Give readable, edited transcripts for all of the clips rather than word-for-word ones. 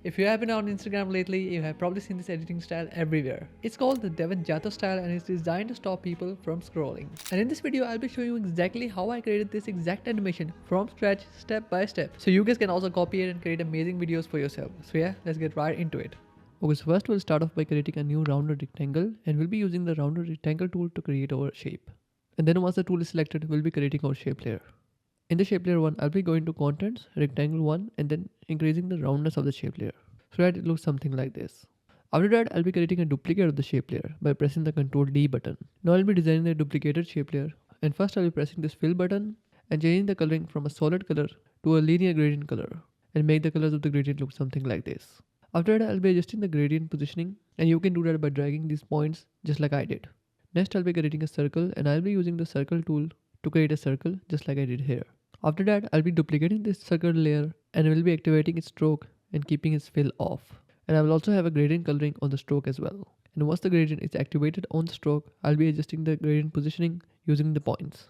If you have been on Instagram lately, you have probably seen this editing style everywhere. It's called the Devin Jatho style and it's designed to stop people from scrolling. And in this video, I'll be showing you exactly how I created this exact animation from scratch, step by step. So you guys can also copy it and create amazing videos for yourself. So yeah, let's get right into it. Okay, so first we'll start off by creating a new rounded rectangle and we'll be using the rounded rectangle tool to create our shape. And then once the tool is selected, we'll be creating our shape layer. In the shape layer 1, I'll be going to contents, rectangle 1 and then increasing the roundness of the shape layer so that it looks something like this. After that, I'll be creating a duplicate of the shape layer by pressing the Ctrl D button. Now I'll be designing the duplicated shape layer and first I'll be pressing this fill button and changing the coloring from a solid color to a linear gradient color and make the colors of the gradient look something like this. After that, I'll be adjusting the gradient positioning and you can do that by dragging these points just like I did. Next, I'll be creating a circle and I'll be using the circle tool to create a circle just like I did here. After that, I'll be duplicating this circle layer and I will be activating its stroke and keeping its fill off. And I will also have a gradient coloring on the stroke as well. And once the gradient is activated on the stroke, I'll be adjusting the gradient positioning using the points.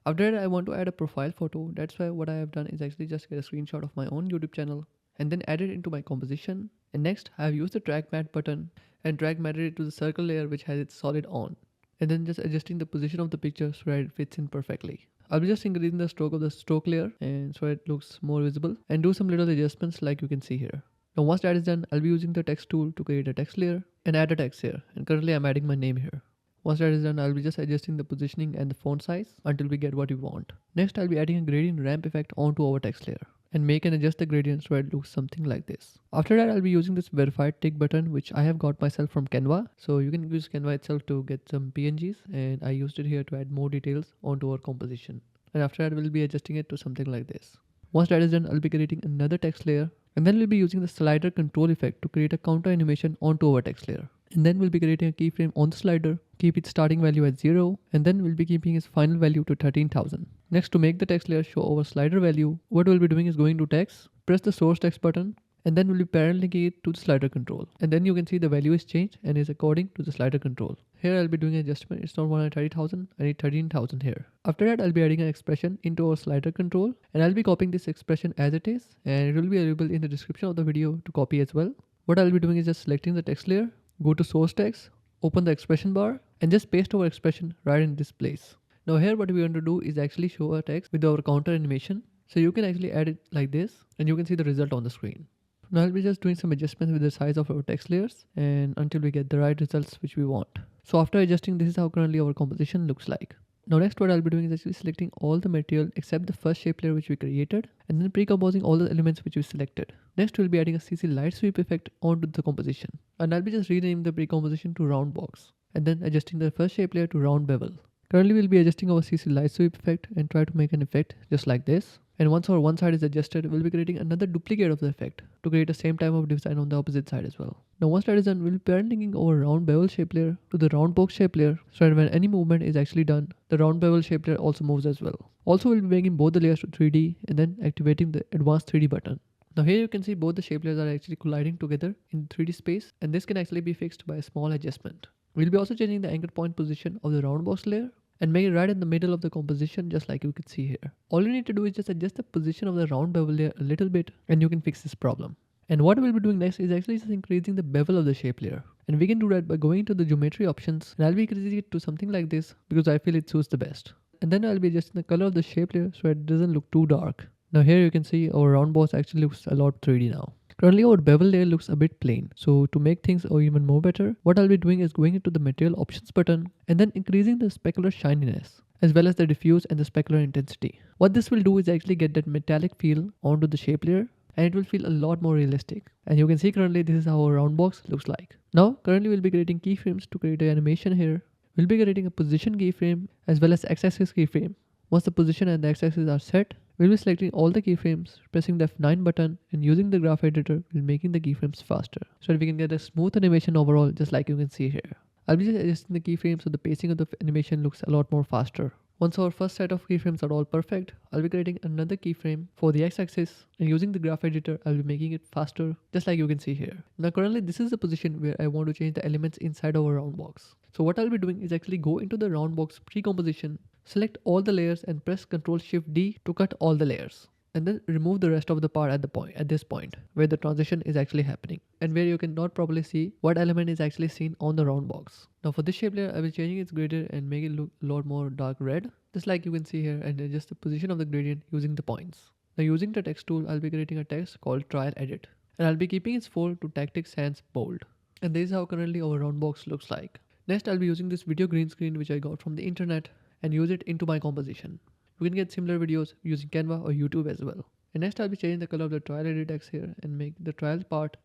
After that, I want to add a profile photo. That's why what I have done is actually just get a screenshot of my own YouTube channel and then add it into my composition. And next, I have used the drag mat button and drag matted it to the circle layer which has its solid on. And then just adjusting the position of the picture so that it fits in perfectly. I'll be just increasing the stroke of the stroke layer and so it looks more visible and do some little adjustments like you can see here. Now once that is done, I'll be using the text tool to create a text layer and add a text here. And currently I'm adding my name here. Once that is done, I'll be just adjusting the positioning and the font size until we get what we want. Next, I'll be adding a gradient ramp effect onto our text layer and make and adjust the gradient so it looks something like this. After that, I'll be using this verified tick button which I have got myself from Canva. So you can use Canva itself to get some PNGs and I used it here to add more details onto our composition. And after that, we'll be adjusting it to something like this. Once that is done, I'll be creating another text layer and then we'll be using the slider control effect to create a counter animation onto our text layer. And then we'll be creating a keyframe on the slider, keep its starting value at 0 and then we'll be keeping its final value to 13,000. Next, to make the text layer show our slider value, what we'll be doing is going to text, press the source text button and then we'll be parent linking it to the slider control. And then you can see the value is changed and is according to the slider control. Here I'll be doing an adjustment. It's not 130,000, I need 13,000 here. After that, I'll be adding an expression into our slider control and I'll be copying this expression as it is and it will be available in the description of the video to copy as well. What I'll be doing is just selecting the text layer, go to source text, open the expression bar and just paste our expression right in this place. Now here what we want to do is actually show a text with our counter animation. So you can actually add it like this and you can see the result on the screen. Now I'll be just doing some adjustments with the size of our text layers and until we get the right results which we want. So after adjusting, this is how currently our composition looks like. Now next what I'll be doing is actually selecting all the material except the first shape layer which we created and then pre-composing all the elements which we selected. Next we'll be adding a CC light sweep effect onto the composition and I'll be just renaming the pre-composition to round box and then adjusting the first shape layer to round bevel. Currently we'll be adjusting our CC light sweep effect and try to make an effect just like this. And once our one side is adjusted, we'll be creating another duplicate of the effect to create the same type of design on the opposite side as well. Now once that is done, we'll be parent linking our round bevel shape layer to the round box shape layer so that when any movement is actually done, the round bevel shape layer also moves as well. Also we'll be making both the layers to 3D and then activating the advanced 3D button. Now here you can see both the shape layers are actually colliding together in 3D space and this can actually be fixed by a small adjustment. We'll be also changing the anchor point position of the round box layer and make it right in the middle of the composition just like you can see here. All you need to do is just adjust the position of the round bevel layer a little bit and you can fix this problem. And what we'll be doing next is actually just increasing the bevel of the shape layer. And we can do that by going to the geometry options and I'll be increasing it to something like this because I feel it suits the best. And then I'll be adjusting the color of the shape layer so it doesn't look too dark. Now here you can see our round box actually looks a lot 3D now. Currently our bevel layer looks a bit plain, so to make things even more better, what I'll be doing is going into the material options button and then increasing the specular shininess as well as the diffuse and the specular intensity. What this will do is actually get that metallic feel onto the shape layer and it will feel a lot more realistic. And you can see currently this is how our round box looks like. Now currently we'll be creating keyframes to create an animation here. We'll be creating a position keyframe as well as x-axis keyframe. Once the position and the x-axis are set, we'll be selecting all the keyframes, pressing the F9 button and using the graph editor, we'll making the keyframes faster so that we can get a smooth animation overall just like you can see here. I'll be just adjusting the keyframes so the pacing of the animation looks a lot more faster. Once our first set of keyframes are all perfect, I'll be creating another keyframe for the x-axis and using the graph editor, I'll be making it faster just like you can see here. Now currently this is the position where I want to change the elements inside our round box. So what I'll be doing is actually go into the round box pre-composition, select all the layers and press Ctrl Shift D to cut all the layers. and then remove the rest of the part at this point where the transition is actually happening and where you can not properly see what element is actually seen on the round box. Now for this shape layer, I will changing its gradient and make it look a lot more dark red, just like you can see here, and adjust the position of the gradient using the points. Now using the text tool, I'll be creating a text called trial edit, and I'll be keeping its fold to tactic sans bold. And this is how currently our round box looks like. Next, I'll be using this video green screen which I got from the internet and use it into my composition. You can get similar videos using Canva or YouTube as well. And next I'll be changing the color of the trial edit text here and make the trial part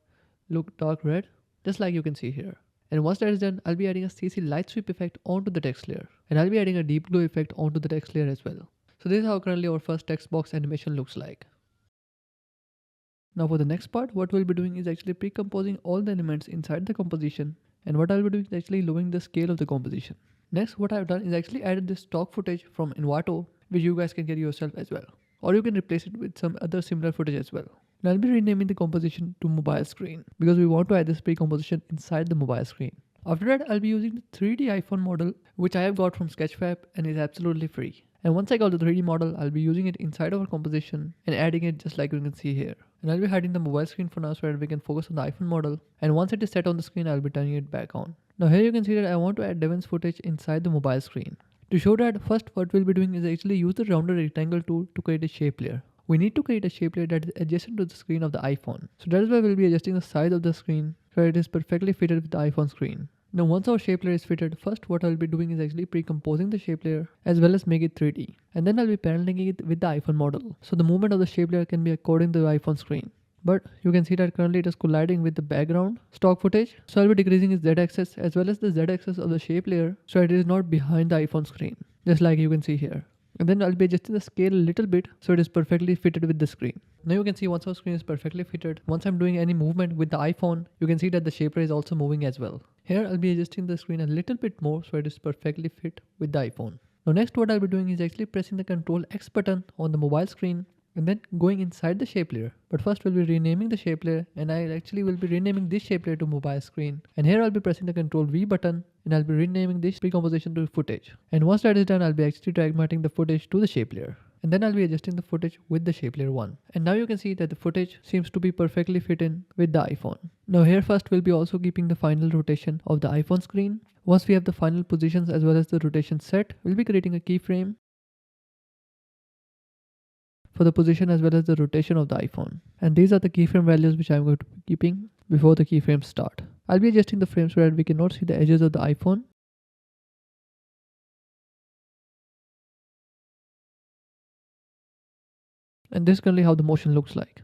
look dark red, just like you can see here. And once that is done, I'll be adding a CC light sweep effect onto the text layer. And I'll be adding a deep glow effect onto the text layer as well. So this is how currently our first text box animation looks like. Now for the next part, what we'll be doing is actually pre-composing all the elements inside the composition. And what I'll be doing is actually lowering the scale of the composition. Next, what I've done is actually added this stock footage from Envato, which you guys can get yourself as well. Or you can replace it with some other similar footage as well. And I'll be renaming the composition to mobile screen because we want to add this pre-composition inside the mobile screen. After that, I'll be using the 3D iPhone model, which I have got from Sketchfab and is absolutely free. And once I got the 3D model, I'll be using it inside our composition and adding it just like you can see here. And I'll be hiding the mobile screen for now so that we can focus on the iPhone model. And once it is set on the screen, I'll be turning it back on. Now here you can see that I want to add Devin's footage inside the mobile screen. To show that, first what we'll be doing is actually use the rounded rectangle tool to create a shape layer. We need to create a shape layer that is adjacent to the screen of the iPhone. So that is why we'll be adjusting the size of the screen so it is perfectly fitted with the iPhone screen. Now once our shape layer is fitted, first what I'll be doing is actually pre-composing the shape layer as well as make it 3D. And then I'll be paralleling it with the iPhone model. So the movement of the shape layer can be according to the iPhone screen. But you can see that currently it is colliding with the background stock footage. So I'll be decreasing its z-axis as well as the z-axis of the shape layer so it is not behind the iPhone screen, just like you can see here. And then I'll be adjusting the scale a little bit so it is perfectly fitted with the screen. Now you can see once our screen is perfectly fitted, once I'm doing any movement with the iPhone, you can see that the shape layer is also moving as well. Here I'll be adjusting the screen a little bit more so it is perfectly fit with the iPhone. Now next what I'll be doing is actually pressing the Ctrl X button on the mobile screen and then going inside the shape layer. But first we'll be renaming the shape layer, and I actually will be renaming this shape layer to mobile screen. And here I'll be pressing the Ctrl V button and I'll be renaming this pre-composition to footage. And once that is done, I'll be actually drag matting the footage to the shape layer. And then I'll be adjusting the footage with the shape layer 1. And now you can see that the footage seems to be perfectly fit in with the iPhone. Now here first we'll be also keeping the final rotation of the iPhone screen. Once we have the final positions as well as the rotation set, we'll be creating a keyframe for the position as well as the rotation of the iPhone. And these are the keyframe values which I'm going to be keeping before the keyframes start. I'll be adjusting the frames so that we cannot see the edges of the iPhone. And this is currently how the motion looks like.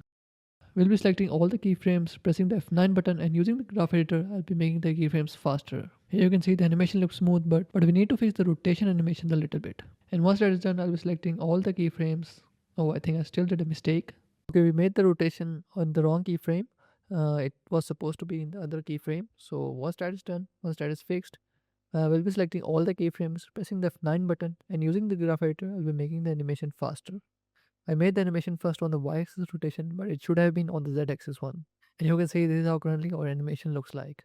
We'll be selecting all the keyframes, pressing the F9 button, and using the graph editor, I'll be making the keyframes faster. Here you can see the animation looks smooth, but we need to fix the rotation animation a little bit. And once that is done, I'll be selecting all the keyframes. Oh, I think I still did a mistake. Okay, we made the rotation on the wrong keyframe. It was supposed to be in the other keyframe. So once that is done, once that is fixed, we'll be selecting all the keyframes, pressing the F9 button, and using the graph editor, I'll be making the animation faster. I made the animation first on the y-axis rotation, but it should have been on the z-axis one. And you can see this is how currently our animation looks like.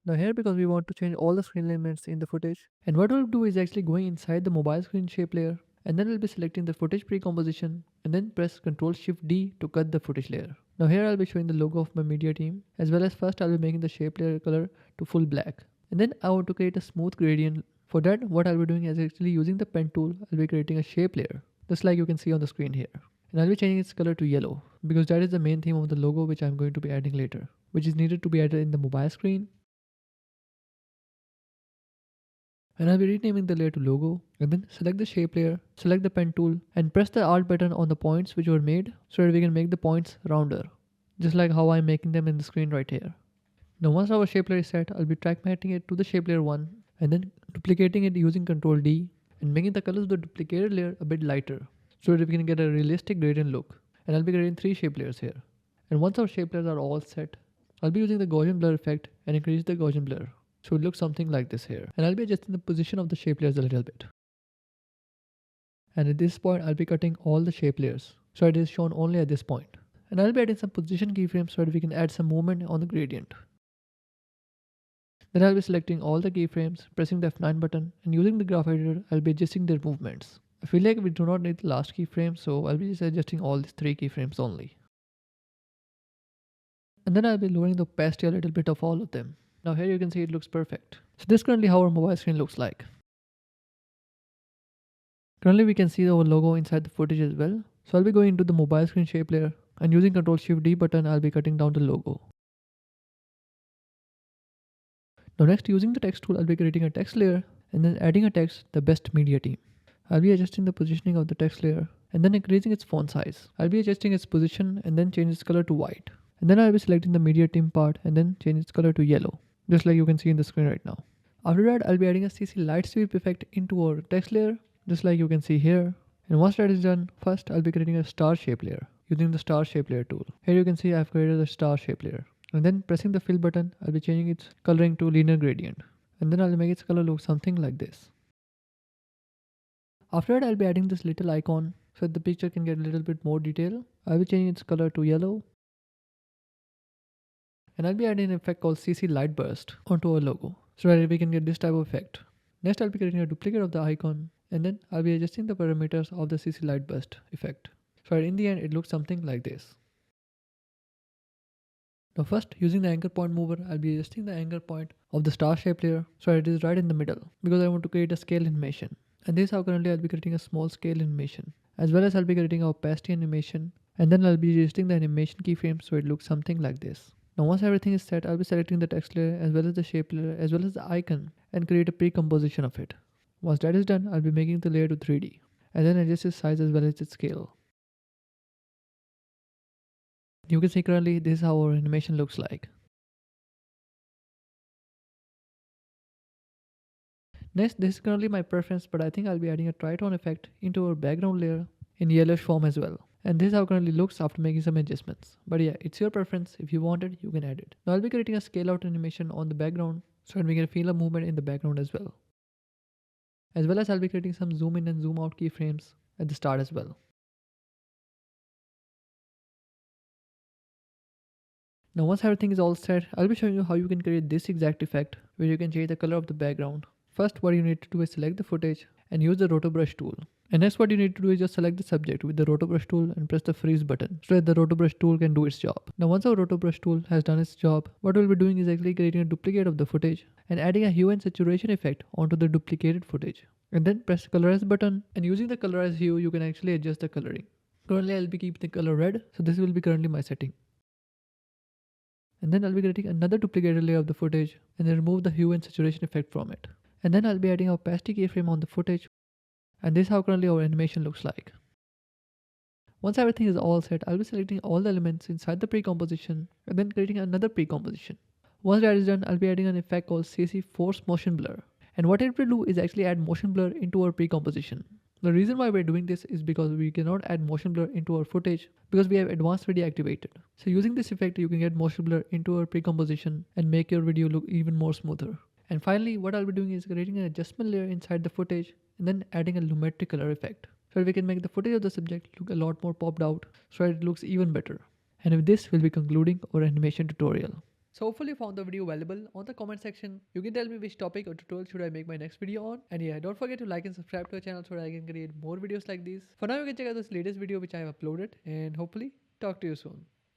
Now here, because we want to change all the screen elements in the footage, and what we'll do is actually going inside the mobile screen shape layer, and then we'll be selecting the footage pre-composition, and then press Ctrl Shift D to cut the footage layer. Now here I'll be showing the logo of my media team, as well as first I'll be making the shape layer color to full black. And then I want to create a smooth gradient. For that, what I'll be doing is actually using the pen tool, I'll be creating a shape layer, just like you can see on the screen here. And I'll be changing its color to yellow, because that is the main theme of the logo which I'm going to be adding later, which is needed to be added in the mobile screen. And I'll be renaming the layer to logo, and then select the shape layer, select the pen tool, and press the Alt button on the points which were made so that we can make the points rounder, just like how I'm making them in the screen right here. Now once our shape layer is set, I'll be track matting it to the shape layer 1 and then duplicating it using Ctrl D and making the colors of the duplicated layer a bit lighter so that we can get a realistic gradient look. And I'll be creating 3 shape layers here. And once our shape layers are all set, I'll be using the Gaussian blur effect and increase the Gaussian blur. So it looks something like this here. And I'll be adjusting the position of the shape layers a little bit. And at this point, I'll be cutting all the shape layers, so it is shown only at this point. And I'll be adding some position keyframes so that we can add some movement on the gradient. Then I'll be selecting all the keyframes, pressing the F9 button, and using the graph editor, I'll be adjusting their movements. I feel like we do not need the last keyframe, so I'll be just adjusting all these 3 keyframes only. And then I'll be lowering the opacity a little bit of all of them. Now here you can see it looks perfect. So this is currently how our mobile screen looks like. Currently we can see our logo inside the footage as well. So I'll be going into the mobile screen shape layer and using Ctrl+Shift+D button I'll be cutting down the logo. Now next, using the text tool I'll be creating a text layer and then adding a text, the best media team. I'll be adjusting the positioning of the text layer and then increasing its font size. I'll be adjusting its position and then change its color to white. And then I'll be selecting the media team part and then change its color to yellow, just like you can see in the screen right now. After that, I'll be adding a CC light sweep effect into our text layer, just like you can see here. And once that is done, first I'll be creating a star shape layer using the star shape layer tool. Here you can see I've created a star shape layer. And then pressing the fill button, I'll be changing its coloring to linear gradient. And then I'll make its color look something like this. After that, I'll be adding this little icon so that the picture can get a little bit more detail. I'll be changing its color to yellow. And I'll be adding an effect called CC Light Burst onto our logo so that we can get this type of effect. Next, I'll be creating a duplicate of the icon and then I'll be adjusting the parameters of the CC Light Burst effect. So that in the end, it looks something like this. Now first, using the anchor point mover, I'll be adjusting the anchor point of the star shape layer so that it is right in the middle because I want to create a scale animation. And this is how currently I'll be creating a small scale animation. As well as I'll be creating a opacity animation and then I'll be adjusting the animation keyframe so it looks something like this. Now once everything is set, I'll be selecting the text layer as well as the shape layer as well as the icon and create a pre-composition of it. Once that is done, I'll be making the layer to 3D and then adjust its size as well as its scale. You can see currently this is how our animation looks like. Next, this is currently my preference, but I think I'll be adding a tritone effect into our background layer in yellowish form as well. And this is how it currently looks after making some adjustments. But yeah, it's your preference. If you want it, you can add it. Now I'll be creating a scale out animation on the background so that we can feel a movement in the background as well. As well as I'll be creating some zoom in and zoom out keyframes at the start as well. Now once everything is all set, I'll be showing you how you can create this exact effect where you can change the color of the background. First, what you need to do is select the footage and use the roto brush tool. And next what you need to do is just select the subject with the roto brush tool and press the freeze button so that the roto brush tool can do its job. Now once our roto brush tool has done its job, what we'll be doing is actually creating a duplicate of the footage and adding a hue and saturation effect onto the duplicated footage. And then press the colorize button and using the colorize hue you can actually adjust the coloring. Currently I'll be keeping the color red, so this will be currently my setting. And then I'll be creating another duplicated layer of the footage and then remove the hue and saturation effect from it. And then I'll be adding a opacity keyframe on the footage. And this is how currently our animation looks like. Once everything is all set, I'll be selecting all the elements inside the pre-composition and then creating another pre-composition. Once that is done, I'll be adding an effect called CC Force Motion Blur. And what it will do is actually add motion blur into our pre-composition. The reason why we're doing this is because we cannot add motion blur into our footage because we have advanced video activated. So using this effect, you can get motion blur into our pre-composition and make your video look even more smoother. And finally, what I'll be doing is creating an adjustment layer inside the footage and then adding a lumetri color effect. So that we can make the footage of the subject look a lot more popped out so that it looks even better. And with this, we'll be concluding our animation tutorial. So hopefully you found the video valuable. On the comment section, you can tell me which topic or tutorial should I make my next video on. And yeah, don't forget to like and subscribe to our channel so that I can create more videos like these. For now, you can check out this latest video which I have uploaded and hopefully talk to you soon.